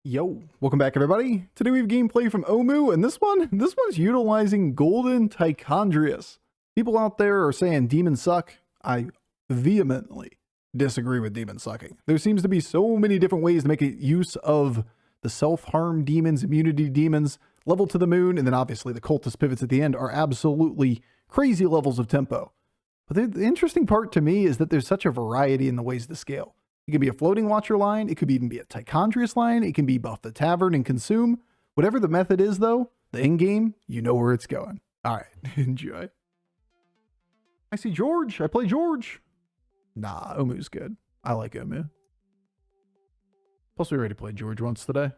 Yo, welcome back everybody. Today we have gameplay from Omu, and this one's utilizing Golden Tichondrius. People out there are saying demons suck. I vehemently disagree with demon sucking. There seems to be so many different ways to make use of the self-harm demons, immunity demons, level to the moon, and then obviously the cultist pivots at the end are absolutely crazy levels of tempo. But the interesting part to me is that there's such a variety in the ways to scale. It could be a floating watcher line. It could even be a Tichondrius line. It can be buff the tavern and consume. Whatever the method is, though, the end game, you know where it's going. All right, enjoy. I see George. I play George. Nah, Omu's good. I like Omu. Plus, we already played George once today.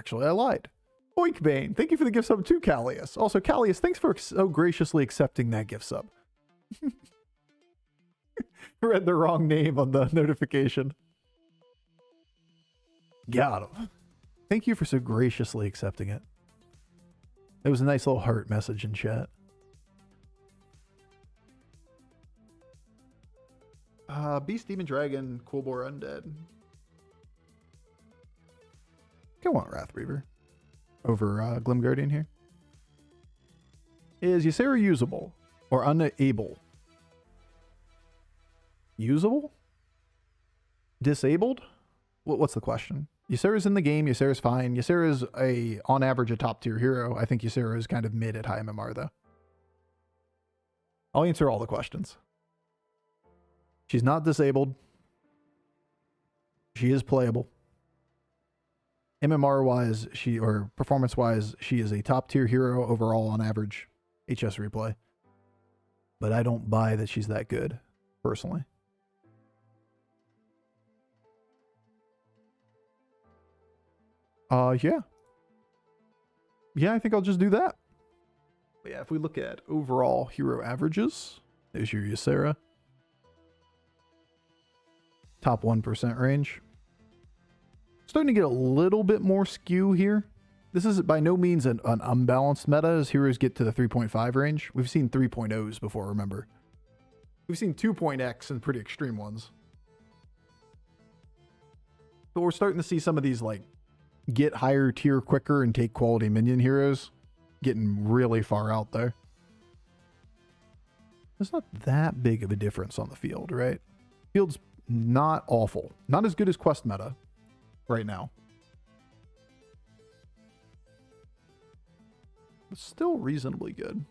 Actually, I lied. Oinkbane, thank you for the gift sub to Callius. Also, Callius, thanks for so graciously accepting that gift sub. Read the wrong name on the notification. Got him. Thank you for so graciously accepting it. It was a nice little heart message in chat. Beast, Demon, Dragon, Quillbore, Undead. I want Wrathreaver over Glim Guardian here. Is Ysera usable or unable? Usable? Disabled? What's the question? Ysera's in the game. Ysera's fine. Ysera's on average, a top tier hero. I think Ysera is kind of mid at high MMR though. I'll answer all the questions. She's not disabled. She is playable. MMR wise, or performance wise, she is a top tier hero overall on average HS replay. But I don't buy that she's that good, personally. Yeah. Yeah, I think I'll just do that. But yeah, if we look at overall hero averages, there's your Ysera. Top 1% range. Starting to get a little bit more skew here. This is by no means an unbalanced meta as heroes get to the 3.5 range. We've seen 3.0s before, remember. We've seen 2.x and pretty extreme ones. But we're starting to see some of these like get higher tier quicker and take quality minion heroes getting really far out there. There's not that big of a difference on the field, right? Field's not awful. Not as good as Quest meta right now. But still reasonably good.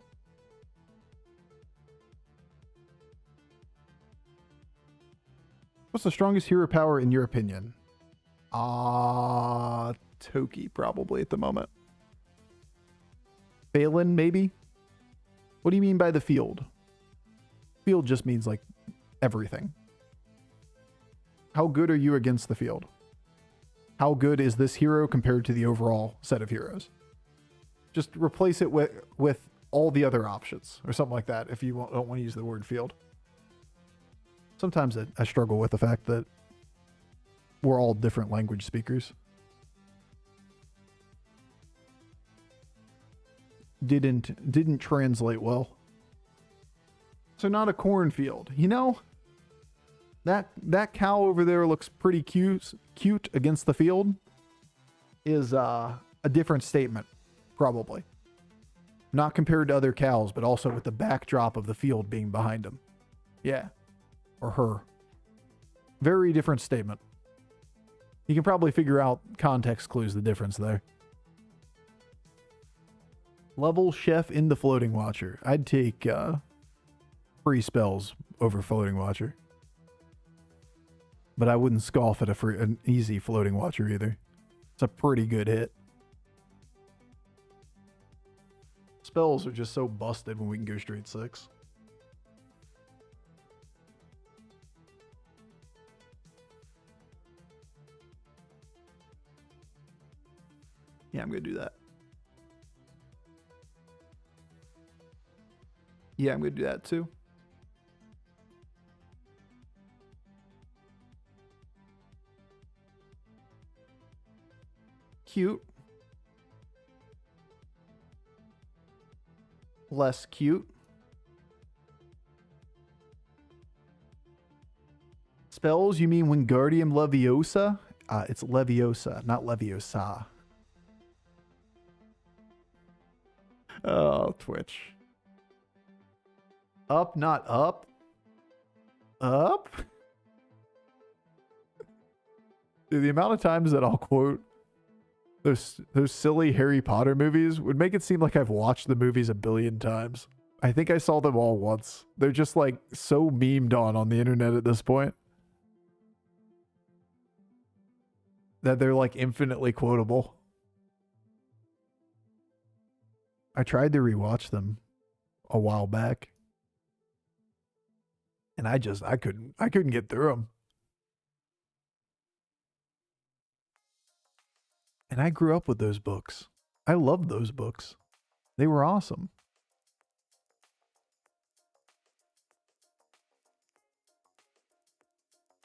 What's the strongest hero power in your opinion? Toki probably at the moment. Phelan maybe? What do you mean by the field? Field just means like everything. How good are you against the field? How good is this hero compared to the overall set of heroes? Just replace it with all the other options or something like that if you don't want to use the word field. Sometimes I struggle with the fact that we're all different language speakers. Didn't translate well. So not a cornfield. You know, that cow over there looks pretty cute against the field is a different statement, probably. Not compared to other cows, but also with the backdrop of the field being behind him. Yeah. Or her. Very different statement. You can probably figure out context clues the difference there. Level Chef into Floating Watcher. I'd take free spells over Floating Watcher. But I wouldn't scoff at an easy Floating Watcher either. It's a pretty good hit. Spells are just so busted when we can go straight 6. Yeah, I'm going to do that. Yeah, I'm going to do that too. Cute. Less cute. Spells, you mean Wingardium Leviosa? It's Leviosa, not Leviosa. Oh, Twitch. Up, not up. Up? Dude, the amount of times that I'll quote those silly Harry Potter movies would make it seem like I've watched the movies a billion times. I think I saw them all once. They're just like so memed on the internet at this point that they're like infinitely quotable. I tried to rewatch them a while back, and I couldn't get through them. And I grew up with those books. I loved those books. They were awesome.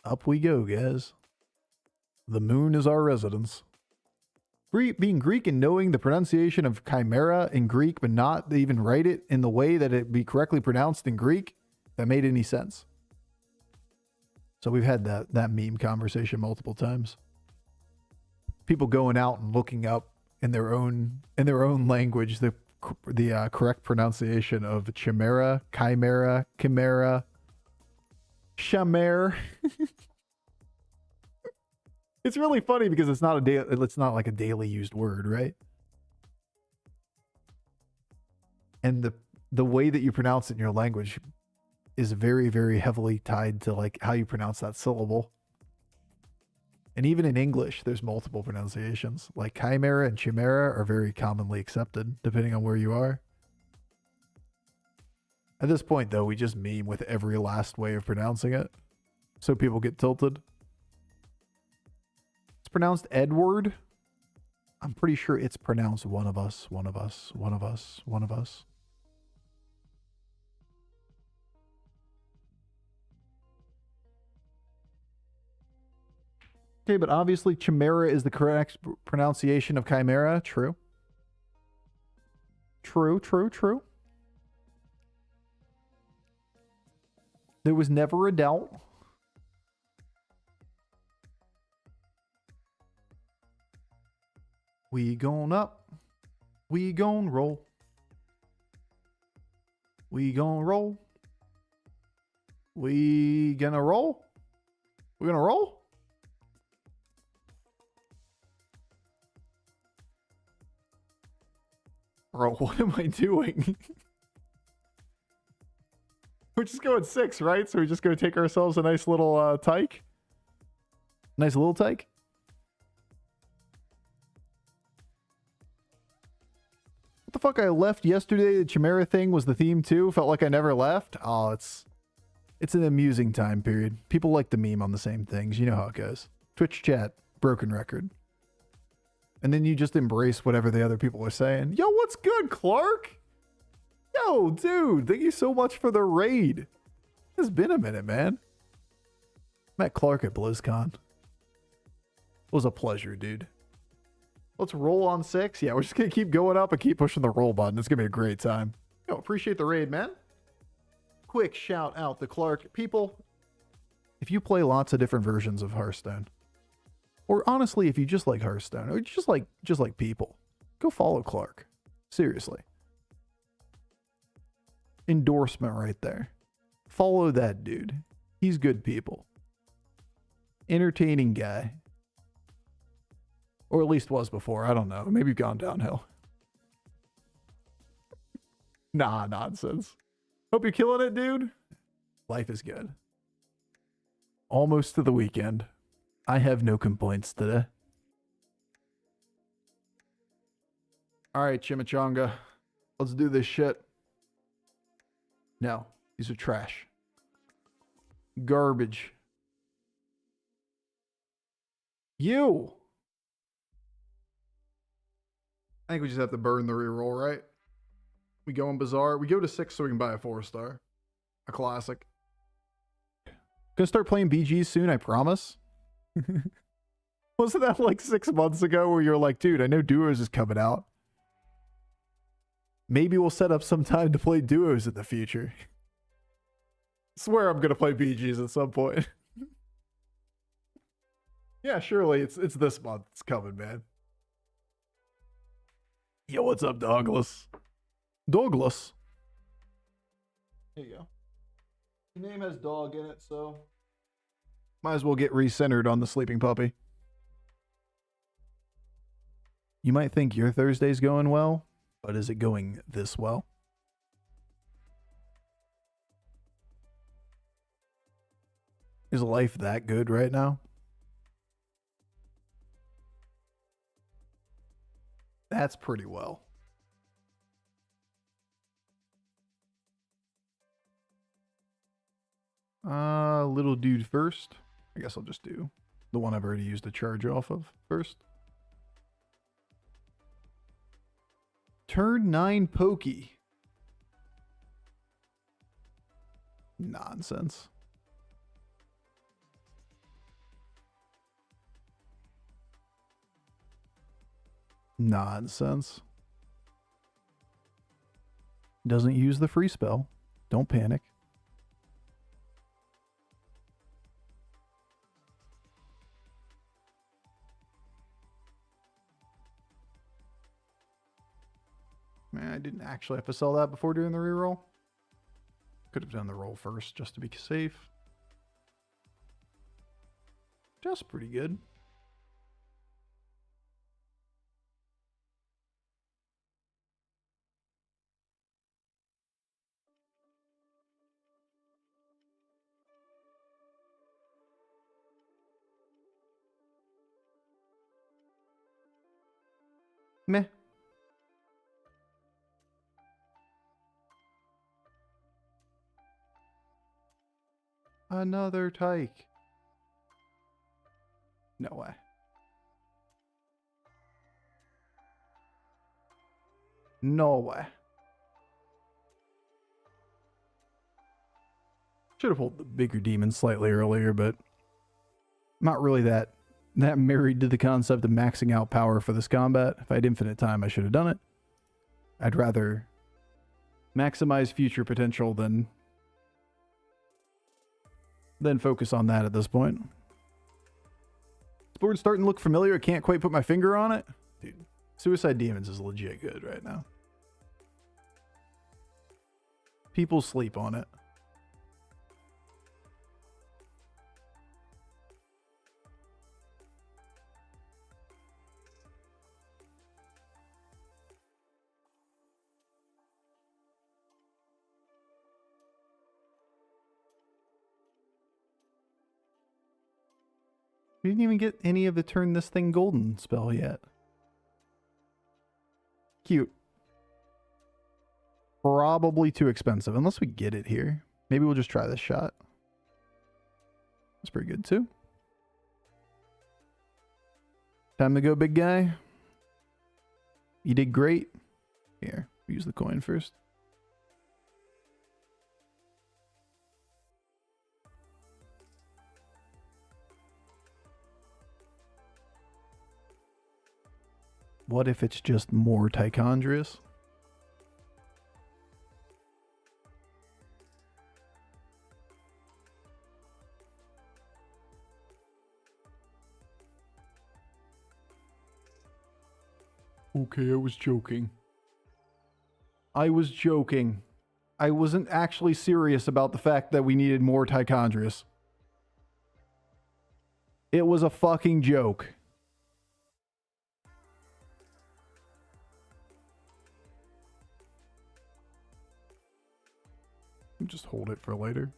Up we go, guys. The moon is our residence. Being Greek and knowing the pronunciation of chimera in Greek, but not even write it in the way that it be correctly pronounced in Greek, that made any sense. So we've had that meme conversation multiple times. People going out and looking up in their own language the correct pronunciation of chimera, chimera, chamer. It's really funny because it's not like a daily used word, right? And the way that you pronounce it in your language is very, very heavily tied to like how you pronounce that syllable. And even in English, there's multiple pronunciations. Like chimera and chimera are very commonly accepted, depending on where you are. At this point, though, we just meme with every last way of pronouncing it, so people get tilted. It's pronounced Edward. I'm pretty sure it's pronounced one of us, one of us, one of us, one of us. Okay, but obviously chimera is the correct pronunciation of chimera. True. True, true, true. There was never a doubt. We gon' up. We gon' roll. We gon' roll. We gonna roll? We gonna roll? Bro, what am I doing? We're just going 6, right? So we're just going to take ourselves a nice little tyke. Nice little tyke. What the fuck? I left yesterday. The Chimera thing was the theme too. Felt like I never left. Oh, it's an amusing time period. People like to meme on the same things. You know how it goes. Twitch chat, broken record. And then you just embrace whatever the other people are saying. Yo, what's good, Clark? Yo, dude, thank you so much for the raid. It's been a minute, man. Met Clark at BlizzCon. It was a pleasure, dude. Let's roll on 6. Yeah, we're just going to keep going up and keep pushing the roll button. It's going to be a great time. Yo, appreciate the raid, man. Quick shout out to Clark. People, if you play lots of different versions of Hearthstone, or honestly, if you just like Hearthstone, or just like people, go follow Clark. Seriously. Endorsement right there. Follow that dude. He's good people. Entertaining guy. Or at least was before. I don't know. Maybe you've gone downhill. Nah, nonsense. Hope you're killing it, dude. Life is good. Almost to the weekend. I have no complaints today. Alright, Chimichanga. Let's do this shit. No, these are trash. Garbage. You! I think we just have to burn the reroll, right? We go in Bazaar. We go to 6 so we can buy a 4-star. A classic. Gonna start playing BGs soon, I promise. Wasn't that like 6 months ago where you're like, dude, I know Duos is coming out. Maybe we'll set up some time to play Duos in the future. Swear I'm gonna play BGs at some point. Yeah, surely it's this month. It's coming, man. Yo, what's up, Douglas? Douglas. There you go. The name has dog in it, so might as well get recentered on the sleeping puppy. You might think your Thursday's going well, but is it going this well? Is life that good right now? That's pretty well. Little dude first. I guess I'll just do the one I've already used a charge off of first. Turn 9 pokey. Nonsense. Nonsense. Doesn't use the free spell. Don't panic. Man, I didn't actually have to sell that before doing the reroll. Could have done the roll first just to be safe. Just pretty good. Meh. Another tyke. No way. No way. Should have pulled the bigger demon slightly earlier, but I'm not really that married to the concept of maxing out power for this combat. If I had infinite time, I should have done it. I'd rather maximize future potential than focus on that at this point. This board's starting to look familiar. I can't quite put my finger on it. Dude, Suicide Demons is legit good right now. People sleep on it. We didn't even get any of the turn this thing golden spell yet. Cute. Probably too expensive, unless we get it here. Maybe we'll just try this shot. That's pretty good too. Time to go, big guy. You did great. Here, we use the coin first. What if it's just more Tichondrius? Okay, I was joking. I was joking. I wasn't actually serious about the fact that we needed more Tichondrius. It was a fucking joke. Just hold it for later.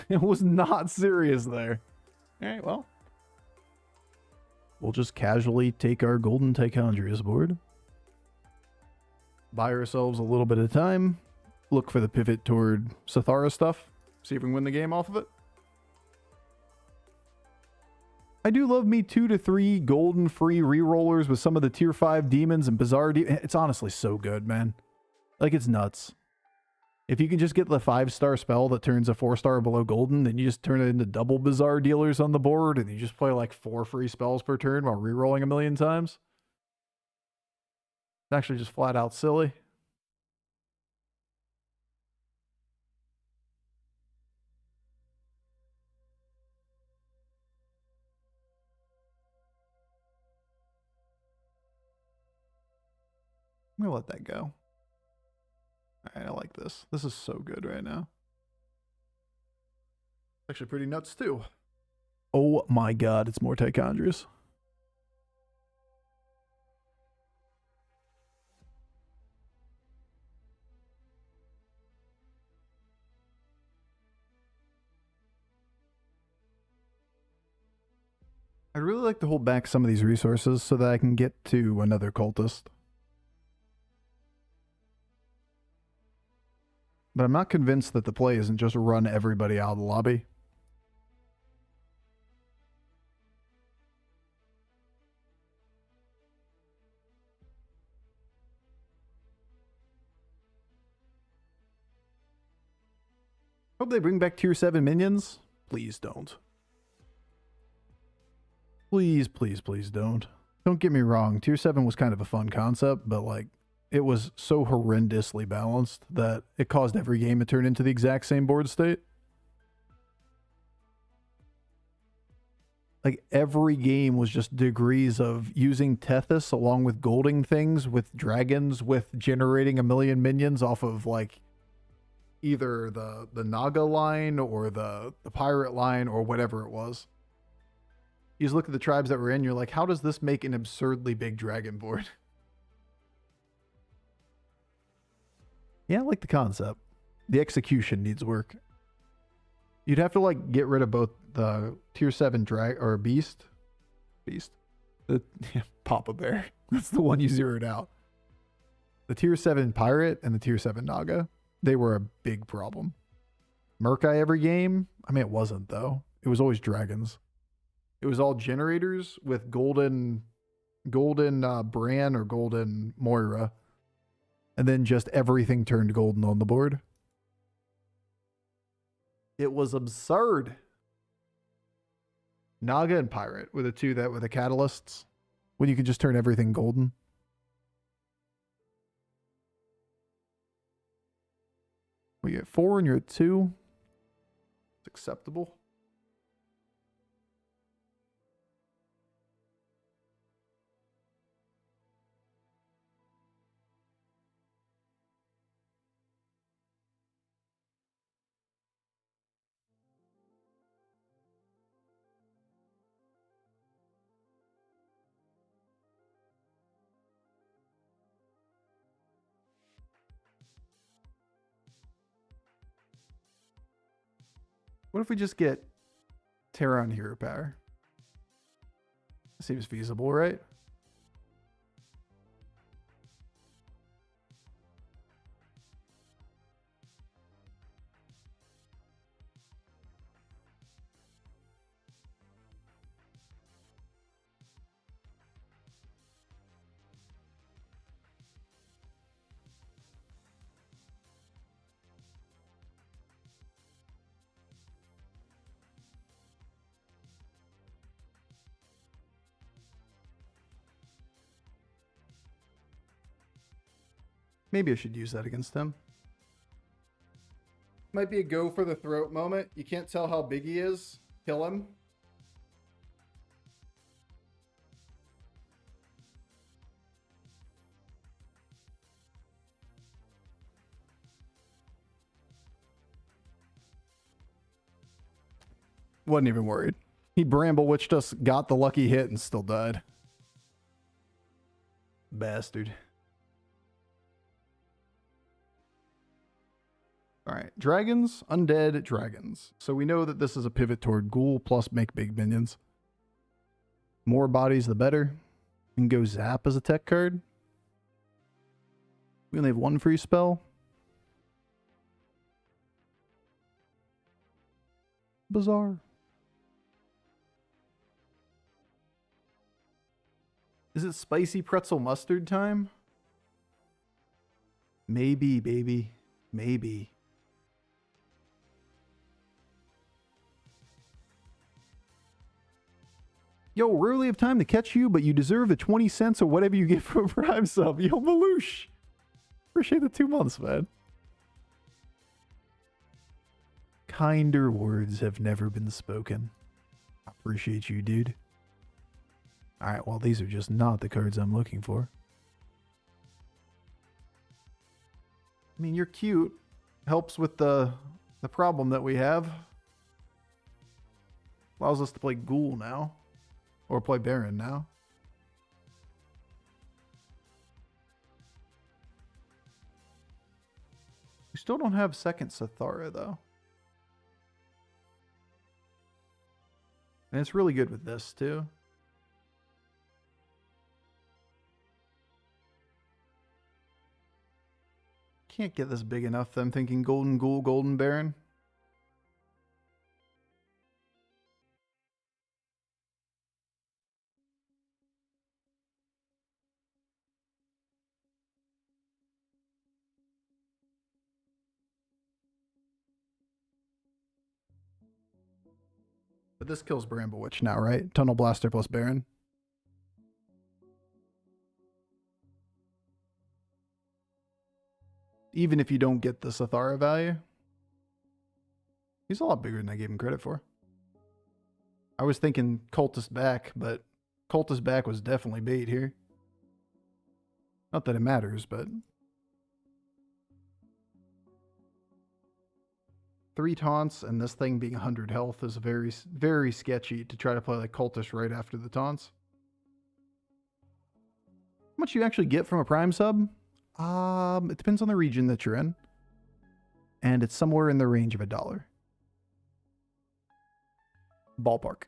It was not serious there. Alright, well. We'll just casually take our golden Tichondrius board. Buy ourselves a little bit of time. Look for the pivot toward Sathara stuff. See if we can win the game off of it. I do love me 2 to 3 golden free rerollers with some of the tier 5 demons and bizarre It's honestly so good, man. Like, it's nuts. If you can just get the 5-star spell that turns a 4-star below golden, then you just turn it into double bizarre dealers on the board, and you just play like 4 free spells per turn while rerolling a million times. It's actually just flat out silly. I'm gonna let that go. Alright, I like this. This is so good right now. Actually pretty nuts too. Oh my god, it's more Tichondrius. I'd really like to hold back some of these resources so that I can get to another cultist. But I'm not convinced that the play isn't just run everybody out of the lobby. Hope they bring back tier 7 minions. Please don't. Please, please, please don't. Don't get me wrong, tier 7 was kind of a fun concept, but like, it was so horrendously balanced that it caused every game to turn into the exact same board state. Like, every game was just degrees of using Tethys along with golding things, with dragons, with generating a million minions off of, like, either the Naga line or the pirate line or whatever it was. You just look at the tribes that were in, you're like, how does this make an absurdly big dragon board? Yeah, I like the concept. The execution needs work. You'd have to like get rid of both the tier 7 drag or beast. The Papa Bear. That's the one you zeroed out. The tier 7 pirate and the tier 7 Naga. They were a big problem. Murkai every game? I mean, it wasn't though. It was always dragons. It was all generators with golden Bran or golden Moira. And then just everything turned golden on the board. It was absurd. Naga and Pirate were the two that were the catalysts. When you could just turn everything golden. We get 4 and you're at 2. It's acceptable. What if we just get Terra on hero power? Seems feasible, right? Maybe I should use that against him. Might be a go for the throat moment. You can't tell how big he is. Kill him. Wasn't even worried. He Bramble Witched us, got the lucky hit, and still died. Bastard. Alright, dragons, undead, dragons. So we know that this is a pivot toward ghoul plus make big minions. More bodies the better. You can go zap as a tech card. We only have 1 free spell. Bizarre. Is it spicy pretzel mustard time? Maybe, baby. Maybe. Yo, rarely have time to catch you, but you deserve the 20 cents or whatever you get for a Prime sub. Yo, Maloosh. Appreciate the 2 months, man. Kinder words have never been spoken. I appreciate you, dude. Alright, well, these are just not the cards I'm looking for. I mean, you're cute. Helps with the problem that we have. Allows us to play Ghoul now. Or play Baron now. We still don't have second Sathara, though. And it's really good with this, too. Can't get this big enough, I'm thinking Golden Ghoul, Golden Baron. But this kills Bramble Witch now, right? Tunnel Blaster plus Baron. Even if you don't get the Sathara value. He's a lot bigger than I gave him credit for. I was thinking Cultist back, but Cultist back was definitely bait here. Not that it matters, but... 3 taunts and this thing being 100 health is very, very sketchy to try to play like Cultist right after the taunts. How much you actually get from a Prime sub? It depends on the region that you're in. And it's somewhere in the range of $1. Ballpark.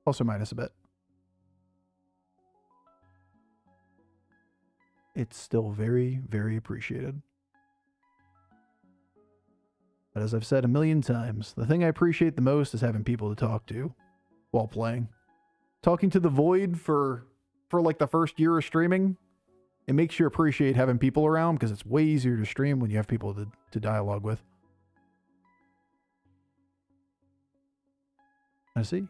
Plus or minus a bit. It's still very, very appreciated. But as I've said a million times, the thing I appreciate the most is having people to talk to while playing. Talking to the void for like the first year of streaming, it makes you appreciate having people around because it's way easier to stream when you have people to dialogue with. I see.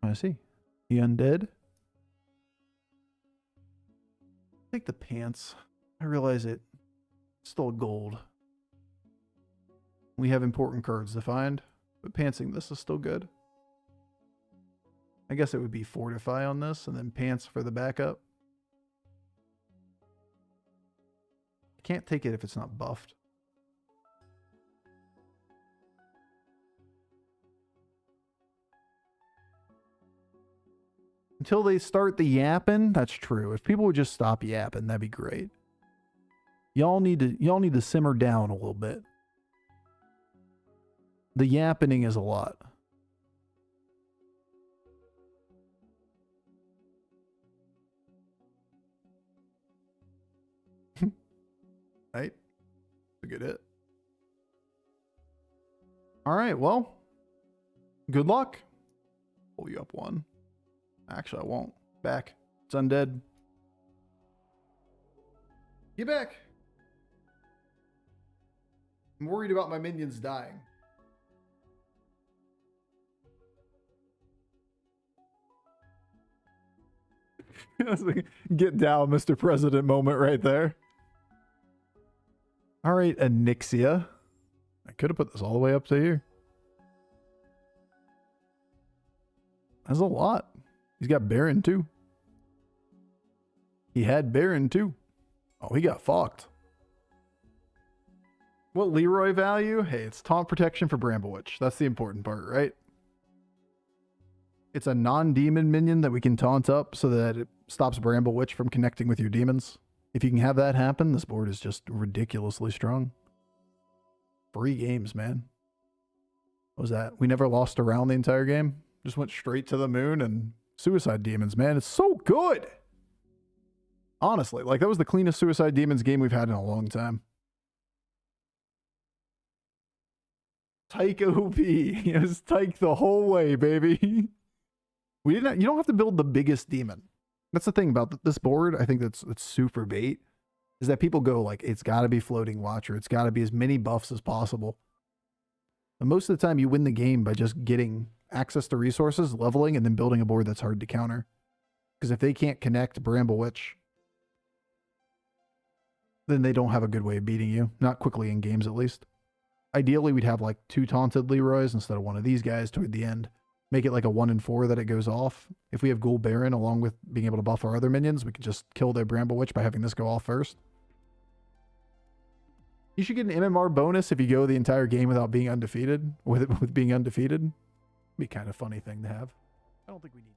I see. The undead. Take the pants. I realize it. Still gold. We have important cards to find, but pantsing this is still good. I guess it would be Fortify on this, and then Pants for the backup. I can't take it if it's not buffed. Until they start the yapping, that's true. If people would just stop yapping, that'd be great. Y'all need to simmer down a little bit. The yapping is a lot. Right? A good hit. Alright, well. Good luck. Pull you up one. Actually, I won't. Back. It's undead. Get back. I'm worried about my minions dying. Get down, Mr. President moment right there. All right, Anixia. I could have put this all the way up to here. That's a lot. He's got Baron too. He had Baron too. Oh, he got fucked. What Leroy value? Hey, it's taunt protection for Bramble Witch. That's the important part, right? It's a non-demon minion that we can taunt up so that it stops Bramble Witch from connecting with your demons. If you can have that happen, this board is just ridiculously strong. 3 games, man. What was that? We never lost a round the entire game. Just went straight to the moon and Suicide Demons, man. It's so good. Honestly, like that was the cleanest Suicide Demons game we've had in a long time. Tyke OP. It was Tyke the whole way, baby. You don't have to build the biggest demon. That's the thing about this board. I think that's super bait. Is that people go like, it's got to be Floating Watcher. It's got to be as many buffs as possible. But most of the time you win the game by just getting access to resources, leveling, and then building a board that's hard to counter. Because if they can't connect Bramble Witch, then they don't have a good way of beating you. Not quickly in games, at least. Ideally, we'd have like 2 taunted Leroys instead of one of these guys toward the end. Make it like a 1 in 4 that it goes off. If we have Ghoul Baron along with being able to buff our other minions, we can just kill their Bramble Witch by having this go off first. You should get an MMR bonus if you go the entire game without being undefeated. With being undefeated, be kind of funny thing to have. I don't think we need.